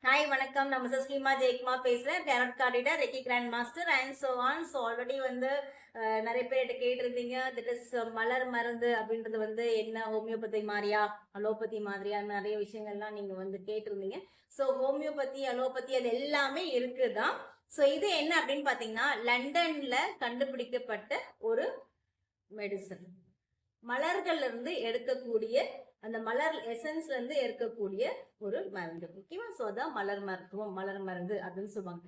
Hi வணக்கம். நான் Mrs Hema Jayakumar பேசுறேன். Tarot card reader, reiki grand master and so on. So already வந்து நிறைய பேர் என்கிட்ட கேட்டிருந்தீங்க, தட் இஸ் மலர் மருந்து அப்படின்றது வந்து என்ன, ஹோமியோபதி மாதிரியா அலோபதி மாதிரியா, நிறைய விஷயங்கள்லாம் நீங்க வந்து கேட்டிருந்தீங்க. ஸோ ஹோமியோபதி அலோபதி அது எல்லாமே இருக்குதான். ஸோ இது என்ன அப்படின்னு பார்த்தீங்கன்னா, லண்டன்ல கண்டுபிடிக்கப்பட்ட ஒரு மெடிசன். மலர்கள்ல இருந்து எடுக்கக்கூடிய அந்த மலர் எசன்ஸ்ல இருந்து எடுக்கக்கூடிய ஒரு மருந்து. ஓகேவா? சோ அதான் மலர் மருத்துவம், மலர் மருந்து அப்படின்னு சொல்லுவாங்க.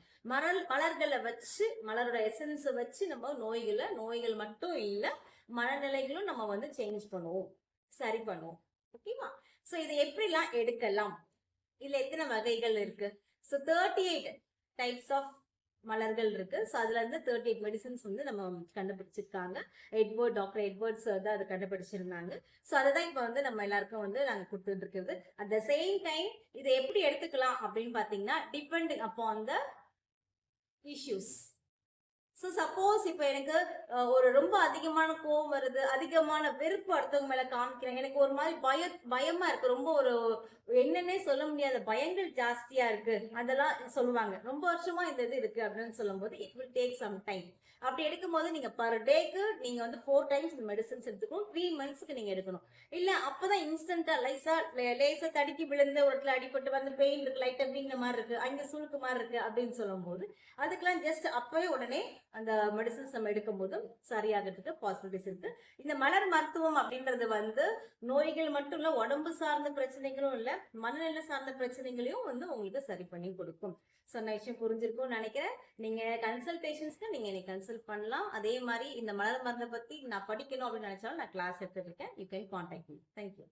மலர்களை வச்சு, மலரோட எசன்ஸ் வச்சு நம்ம நோய்கள் மட்டும் இல்ல, மனநிலைகளும் நம்ம வந்து சேஞ்ச் பண்ணுவோம், சரி பண்ணுவோம். ஓகேவா? சோ இதை எப்படிலாம் எடுக்கலாம், இதுல எத்தனை வகைகள் இருக்கு? ஸோ 38 டைப்ஸ் ஆஃப் மலர்கள் இருக்கு. ஸோ அதுல இருந்து 38 மெடிசன்ஸ் வந்து நம்ம கண்டுபிடிச்சிருக்காங்க. டாக்டர் எட்வர்ட் சார் தான் அதை கண்டுபிடிச்சிருந்தாங்க. ஸோ அதை தான் இப்போ வந்து நம்ம எல்லாருக்கும் வந்து நாங்கள் கொடுத்துட்டு இருக்கிறது. அட் த சேம் டைம் இதை எப்படி எடுத்துக்கலாம் அப்படின்னு பார்த்தீங்கன்னா, depending upon the issues. So suppose இப்போ எனக்கு ஒரு ரொம்ப அதிகமான கோவம் வருது, அதிகமான வெறுப்பு அடுத்தவங்க மேல காமிக்கிறேன், எனக்கு ஒரு மாதிரி பயமா இருக்கு, ரொம்ப ஒரு என்னன்னே சொல்ல முடியாத பயங்கள் ஜாஸ்தியா இருக்கு, அதெல்லாம் சொல்லுவாங்க. ரொம்ப வருஷமா இந்த இது இருக்கு அப்படின்னு சொல்லும் போது it will take some time. அப்படி எடுக்கும் போது நீங்க பர் டேக்கு நீங்க வந்து 4 டைம்ஸ் இந்த மெடிசன்ஸ் எடுத்துக்கணும். 3 மந்த்ஸ்க்கு நீங்க எடுக்கணும். இல்ல அப்பதான் இன்ஸ்டன்டா லேசா தடுக்கி விழுந்து ஒரு இடத்துல அடிபட்டு வந்து பெயின் இருக்கு, லைட்டா வீங்கின மாதிரி இருக்கு, அங்க சுழுக்கு மாதிரி இருக்கு அப்படின்னு சொல்லும் போது அதுக்கெல்லாம் ஜஸ்ட் அப்பவே உடனே அந்த மெடிசன்ஸ் நம்ம எடுக்கும் போதும் சரியாகிறதுக்கு பாசிபிலிட்டிஸ் இருக்கு. இந்த மலர் மருத்துவம் அப்படின்றது வந்து நோய்கள் மட்டும் இல்ல, உடம்பு சார்ந்த பிரச்சனைகளும் இல்ல, மனநிலை சார்ந்த பிரச்சனைகளையும் வந்து உங்களுக்கு சரி பண்ணி கொடுக்கும். சொன்ன விஷயம் புரிஞ்சிருக்கும்னு நினைக்கிறேன். நீங்க கன்சல்டேஷன்ஸ்க்கு நீங்க என்னை கன்சல்ட் பண்ணலாம். அதே மாதிரி இந்த மலர் மருந்தை பத்தி நான் படிக்கணும் அப்படின்னு நினைச்சாலும் நான் கிளாஸ் எடுத்துருக்கேன். You can contact me. Thank you.